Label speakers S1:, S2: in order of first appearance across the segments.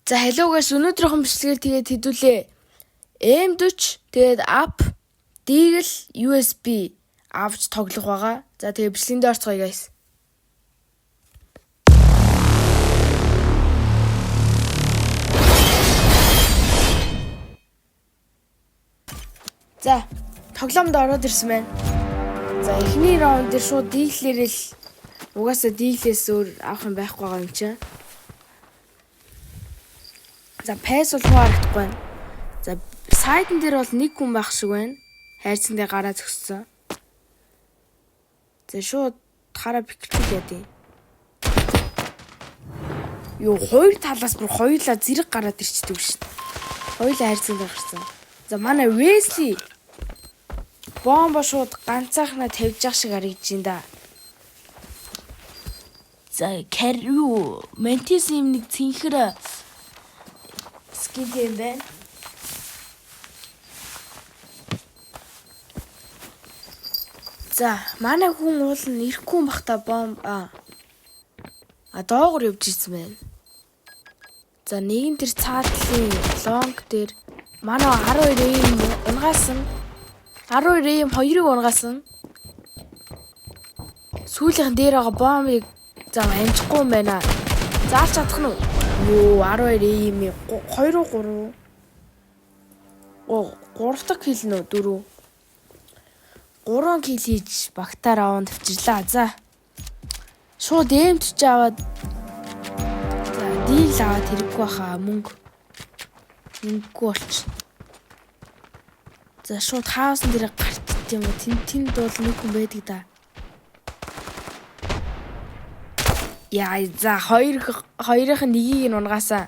S1: За hello guys, өнөөдрийнхэн бичлэгээр тэгээд хэдүүлээ. M40 тэгээд app Deagle USB авч тоглох байгаа. За тэгээд бичлэгэндээ орцгоё guys. За тоглоомд ороод ирсэн байна. За эхний раунд дээр шууд Deagle-ээр л угаасаа Deagle-ээс өөр авах юм байхгүй байгаа юм чинь. За пэс бол харагдахгүй байна. За сайдн дээр бол нэг хүн байх шиг байна. Хайрцан дээр гараа зөкссөн. За шууд хараа пикчүүд яа. Юу хоёр талаас бүр хоёулаа зэрэг гараад ирчдэг шүү дээ. Хоёулаа хайрцан дээр гарсан. За манай Wesley бомба шууд ганцаахнаа тавьж явах шиг харагдаж байна да. За Carrie Mantis юм нэг цэнхэр скид юм байна. За манай хүн уул нь ирэхгүй бахта бомб доогор явж ирсэн байна. За нэгэн тэр цаатлын лонг дээр манай 12 эм унгасан 12 эм 2-ыг унгасан. Сүүлийнхэн дээр байгаа бомбыг за амжихгүй юм байна. Заалж чадах нь юу 12 эм 2 3 дахь кил нөө 3 кил хийж багтаар аваад авчирлаа. За шууд эмч аваад за дийл аваад хэрэггүй баха мөнгөгүй болч. За шууд хаасан дээр гарт юм уу тэнд бол нэг хүн байдаг да. Яа за хоёрын нэгийг нь унгаасаа.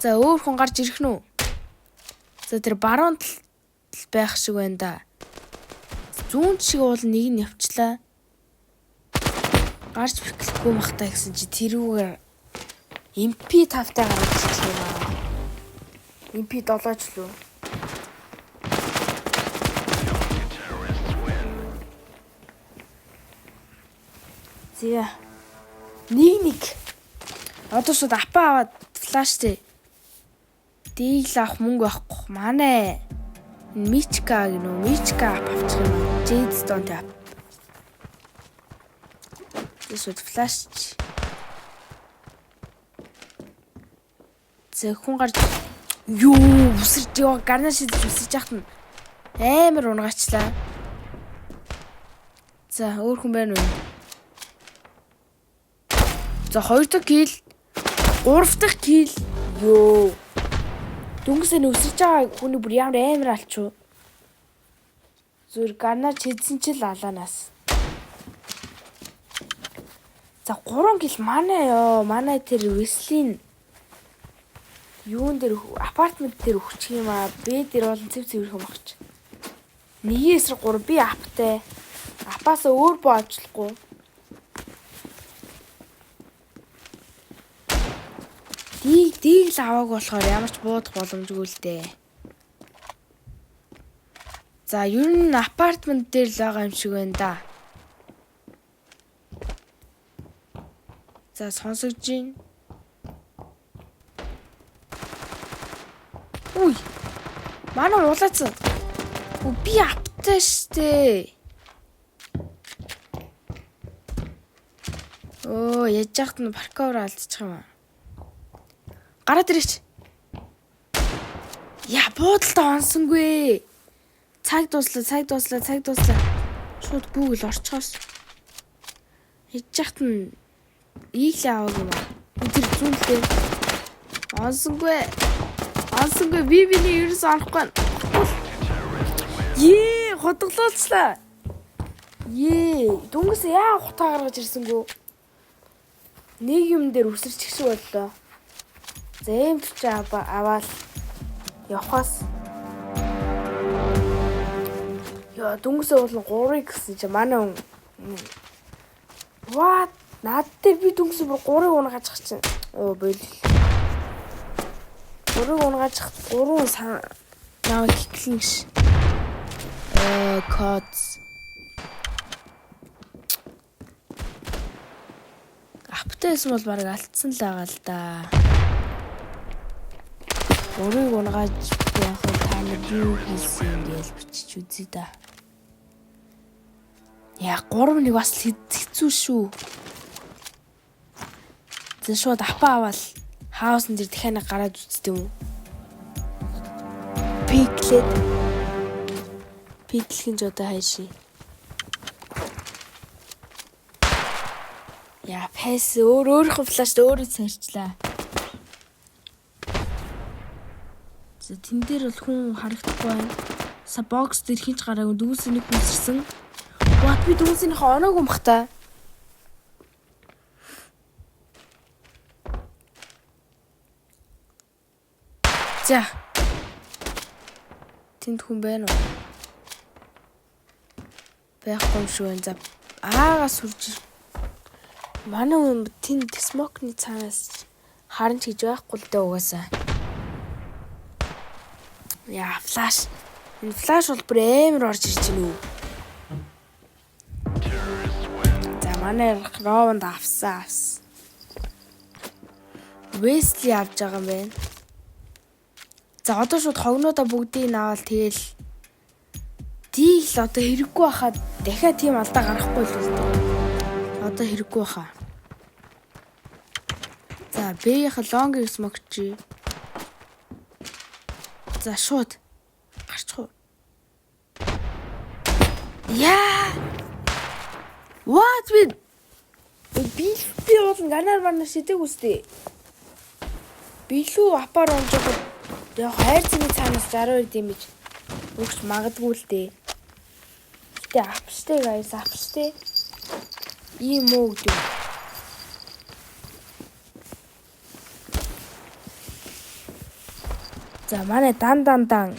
S1: За өөр хүн гарч ирэх нь үү? За тэр баруун тал байх шиг байна да. Зүүн шиг бол нэг нь явчлаа. Гарч бичлэхгүй махтаа гэсэн чи тэрүүгээр MP5-тай гараад ирчихлээ юм аа. MP7 ч лөө. Зя. Нэг. Одоо шууд апа аваад флаштэй. Deagle авах мөнгө байхгүй. Манай Мичка гэнэ. Мичка авчих юм. Jadestone ап. Шууд флаш. Хүн гарч юу үсэрч яа гарнаш үсэрч яхад нь амар унгаачлаа. За өөр хүн байна уу? За 2 дахь кил 3 дахь кил ёо дүнсээ нүсэрч байгаа хүний бүр амар алчуу. Зүр гарнаж хийсэн чил алаанаас. За 3 кил манай тэр Wesley юун дээр апартмент дээр өгчих юм аа. Бэ дээр болон цэв цэвэрхэн багч. 1-3 би аптай. Апаасаа өөр боо авчлахгүй. Deagle авааг болохоор ямар ч буудах боломжгүй л дээ. За ер нь апартмент дээр л байгаа юм шиг байна да. За сонсогч гин. Үй. Манай улаацсан. Би аптай штэ. Яж яхад нь паркоор алдчих юм аа. Гараад ирээч. Яа буудалтаа онсонгүй. Цаг дуслаа. Шууд Google орчихоос. Яж яхад нь Eagle аваг юм аа. Тэр зүүнлээ. Онсонгүй. Би ерөөс орохгүй. Хотглоолцлаа. Дүнгээс яа хутаа гаргаж ирсэнгүү. Нэг юм дээр үсэрчих шиг боллоо. Зэмч аваад явхаас. Яа дүнгээсээ бол 3-ыг гэсэн чи манай хүн. What? Наад дээр би дүнгээсээ бүр 3-ыг унгаж чинь. Бойл. 3-ыг унгаж 3 наа хиклэн ш. Коц. Сүртэйсэн бол баг алдсан л байгаа л да. Өөрийг унгааж явах та нар юу хийсэн гэж бичиж үзье да. Яа 3-1 бас хэцүү шүү. За шууд апа аваад хаусын дээр дахиад гараад үзтээ юм уу? Пиклэн ч одоо хайши. Яа пэс өөрийнхөө флашд өөрөө царчлаа. За тэн дээр бол хүн харагдахгүй байна. Са бокс дээр хинч гараагүй дүүсний хүсэрсэн. Бат би дүүснийхээ оноог умах та. За. Тэнд хүн байна уу? Байхгүй юм шүү. За аагаас сүрж. Манай хүн тэнд смокны цаанаас харан ч гэж байхгүй л дээ угаасаа. Яа флаш. Энэ флаш бол бүр амар орж ирж байна уу? За манай Рованд авсан. Весли авч байгаа юм байна. За одоо шууд хогнуудаа бүгдийг наваал тэгэл дийл одоо хэрэггүй байхад дахиад тийм алдаа гарахгүй л үү. Одоо хэрэггүй байхаа. За Б-ийн лонг смокчи. За шууд гарчих уу. Яа! What with би бол ганаар манаа шидэг үстэй. Билүү апаар онжоо. Яг хайр цэний цаанаас 62 дэмэж өгч магадгүй л дээ. Гэтэ апштэй guys апштэй. Ийм үү гэдэг. За манай дан.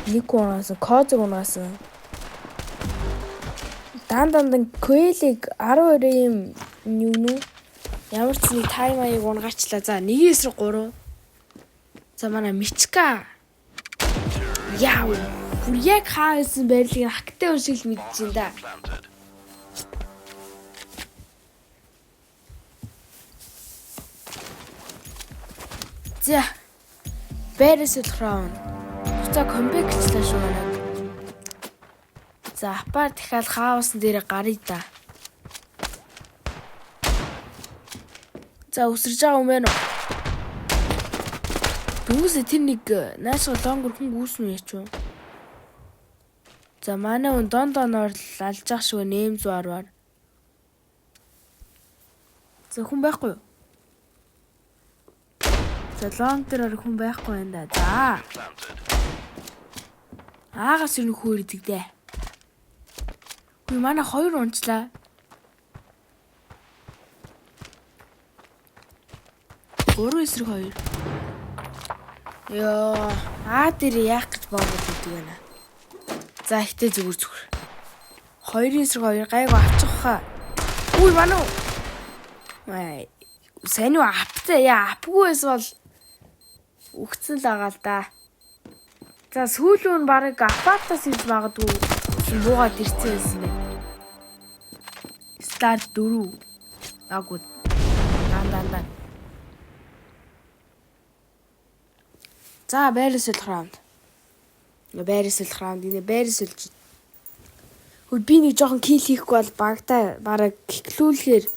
S1: Нэг унаасан, козыг унаасан. Дан коэлиг 12 юм ямар ч нэг таймыг унгаачлаа. За 1-3. За манай Мичка. Яа. Бүр яг хаасан байрлыг хагтай шиг л мэдчихээн да. За. Бэрэсэлхрон. За комбэкчлээ шүү манай. За апаар дахиад хаасан дээр гарыг да. За өсөрж байгаа юм байна уу? Дүүсээ тэр нэг наашаа лонгор хүн гүйсэн яач вэ? За манай хүн дондоноор алж ах шиг нэм зуарвар. За хүн байхгүй юу? За лонг дээр хүн байхгүй байна да. За. Аагаас юу хөөр идэг дээ. Хүй манай 2 унчлаа. Гурван эсрэг 2. Йоо, дээр яах гэж боогод идэг байна. За ихтэй зүгээр. 2 эсрэг 2 гайг авчих хаа. Үгүй манай. Сайн уу аптай апгүй байсан бол өгцөн л байгаа л да. За сүүлүүн барыг апатаас ирж магадгүй буугаад ирсэн байсан байна. Стар 4. Агуу. Дан. За Бэрэсэл раунд. Бэрэсэлж. Хөл би нэг жоохон кил хийхгүй бол багтаа бараг киклүүлэхээр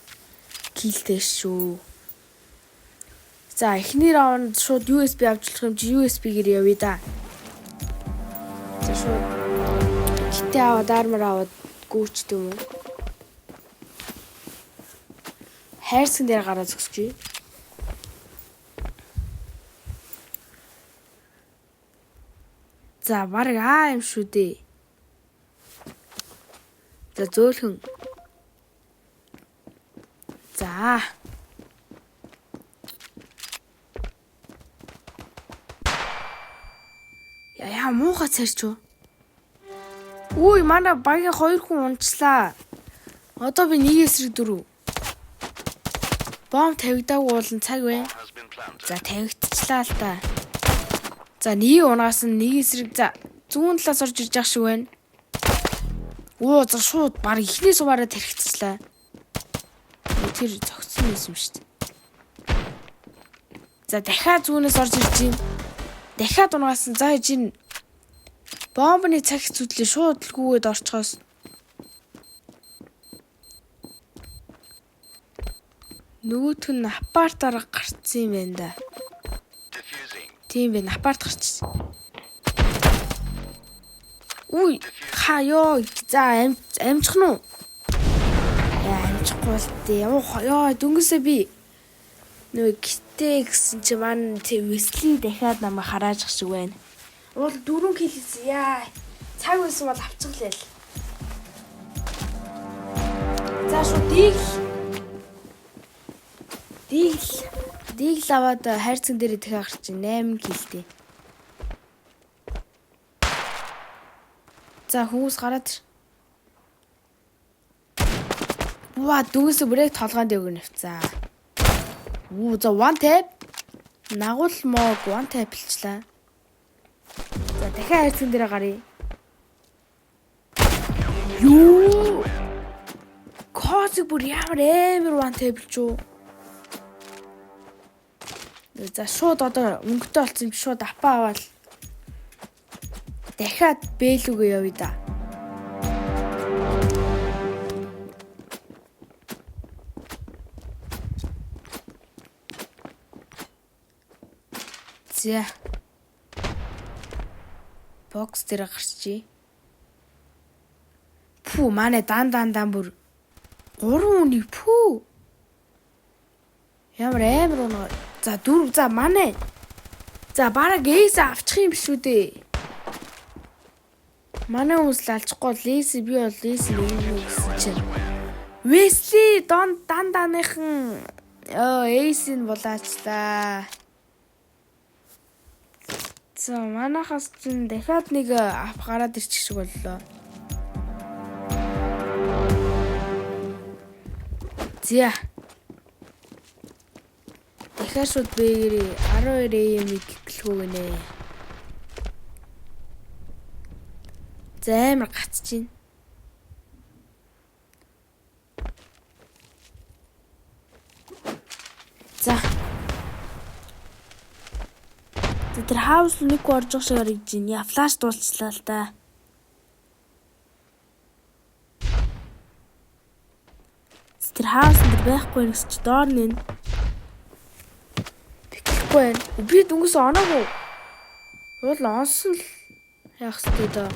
S1: килтэй шүү. За эхний раунд шууд USB авч болох юм чи USB-гээр явъя да. За шууд китээ аваад армор аваад гүйчтэй юм уу? Хайрсан дээр гараа зогсчихъя. За бараг юм шүү дээ. За зөөлхөн. За. Яа муухай царч юу? Үгүй манай багийн 2 хүн унчлаа. Одоо би 1-4. Бом тавигдаагүй болон цаг вэ? За тавигдчихлаа л та. За нэг унаас нь 1-4 за зүүн талаас орж ирж ах шиг байна. За шууд баг ихний суваараа тэрхтчихлаа. тэр зогцсон юм шүү дээ. За дахиад зүүнээс орж ирж байна. Дахиад унгасан. За ээж ин бомбны цаг зүтлээ шууд лгүүгээд орчихоос. Нөгөөх нь апартаараа гарцсан юм байна да. Тийм байна, апарт гарчихсан. Үй, хаяа. За амжих нь уу? Амжихгүй л дээ. Яа, дөнгөсөө би нөгөө гитээ гэсэн чи маань тийм вэсли дахиад намайг харааж ах шиг байна. Уул 4 килээс яа. Цаг байсан бол авчихлаа л. За шууд Дийл аваад хайрцаг дээр дахиад гарч 8 килтэй. За хүмүүс гараад ир. Ваа дүүсээ бүрээ толгойн дээр навцаа. За one tap. Нагуул мог one tap-лчлаа. За дахиад хайрцаг дээр гаръя. Юу? Козиг бүр ямар амар one tap-лж юу? За шууд одоо өнгөтэй болсон юм шууд апа аваад дахиад бэлүүгээ явъя да. За бокс дээр гарчие. Пүү манай дан бүр 3 үний пүү. Ямар амар унаа. За 4 за манай. За бараг эйс авчих юм биш үү дээ. Манай хүмүүс л алчихгүй лэс би бол лэс нэг гэсэн чинь. Весли данныхан эйс нь булаачлаа. За манайхаас чинь дахиад нэг ав гараад ирчих шиг боллоо. За дахиад шууд бэгэрээ 12 AM гэлхүү гинэ. За амар гацж байна. За тэр хаус нэг орж байгаа шиг харагдаж байна. Я флаш дуулчлаа л да. Тэр хаус дээр байхгүй гэсэн чи доор нэн. Бихгүй. Би дүнгээс оноогүй. Уул онсон л яах вэ даа.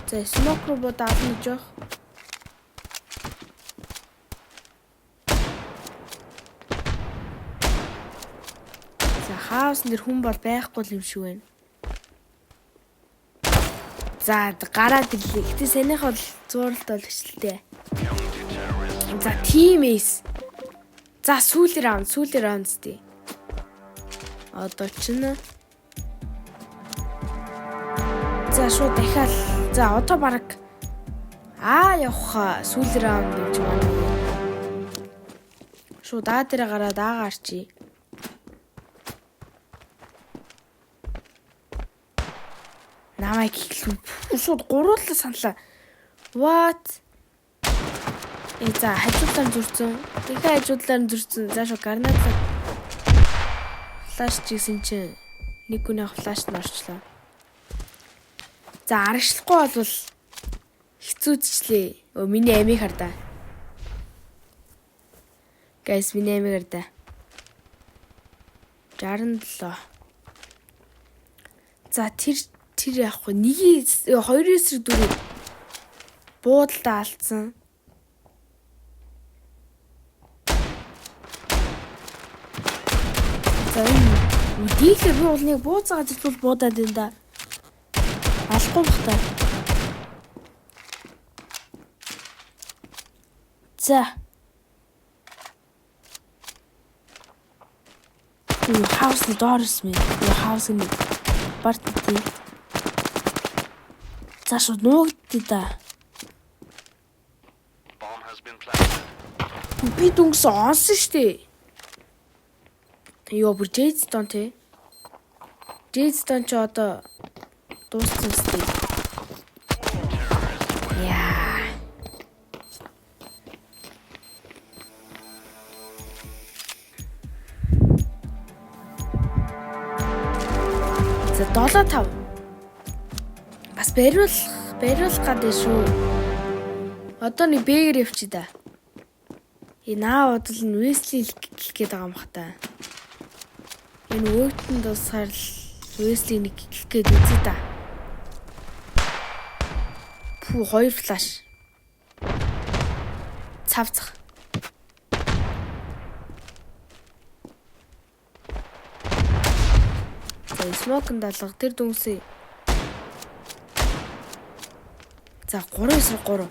S1: За смок руу бодоод авах жоох. За хаус дээр хүн бол байхгүй юм шиг байна. За гараад ирлээ. Гэтэ санийх бол зууралт бол өчлөлтэй. За тимээс. За сүүлийн раунд тий. Одоо ч нэ. За шууд дахиад. За одоо баг явах сүүлийн раунд гэж байна. Шууд дээр гараад гарчий. Намайг шууд гуруулаа саналаа. What? За хажуудлаар зүрцэн. Дахиад хажуудлаар зүрцэн. За шууд гарнаад флаш чийсэн чинь нэг гүнээ флашд орчлоо. За аргачлахгүй болвол хэцүүдчлээ. Миний амийг хардаа. Guys миний амийг хардаа. 67. За тэр яахгүй нэг 2-4 буудалтай алдсан. За энэ дийлэр би уулныг бууцаагаад зүйл буудаад энэ да. Алахгүй бах та. За. Хаус доорс ми. Хаус нэг партий. За шууд нуугдтий да. Би дүнгс онсон штэ. Ёо бүр Джейдстон те. Джейдстон ч одоо дууссан штэ. Яа. 7-5. Бас бариулах гадаа шүү. Одоо нэг бэгэр явчих да. Энэ бодол нь Wesley гэх гээд байгаа юм хата. Энэ өөгтөн дуусахаар л Wesley-ийг гэх гээд үзье да. Пүү 2 флаш. Цавцах. Смокн даалга тэр дүнсээ. За 3-3.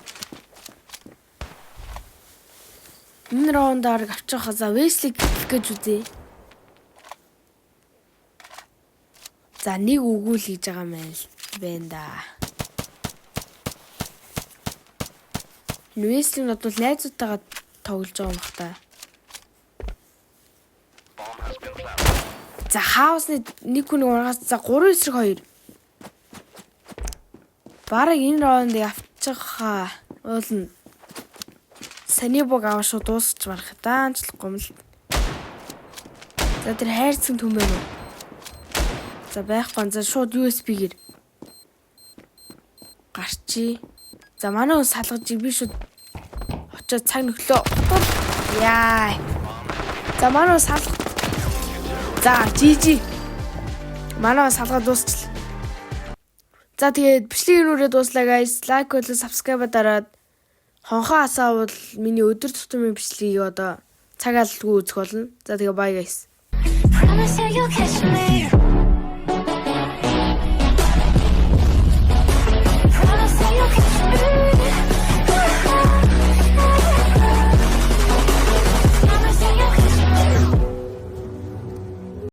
S1: Энэ раундаар авчих хаа. За Wesley гэх гэж үзье. За нэг өгүүл хийж байгаа юм байна да. Wesley нь бол найзуудтайгаа тоглож байгаа юм хата. За хаусны нэг хүн ургаас за 3-2. Бараг энэ раунд авчих уулна. Санибог аваа шууд дуусч марах даанчлахгүй юм л. За тэр хайрцаг түмэн үү. За байхгүй. За шууд USB-гээр гарчи. За манай хүн салгаж би шууд очоод цаг нөхлөө. Яа. За манай хүн салгаж. За GG. Манай салгаад дуусчихлаа. За тэгээд бичлэгийн нүрээ дууслаа guys. Лайк болон subscribe дараад хонхоо асаавал миний өдөр тутмын бичлэгийг одоо цаг алдалгүй үзэх болно. За тэгээ bye guys.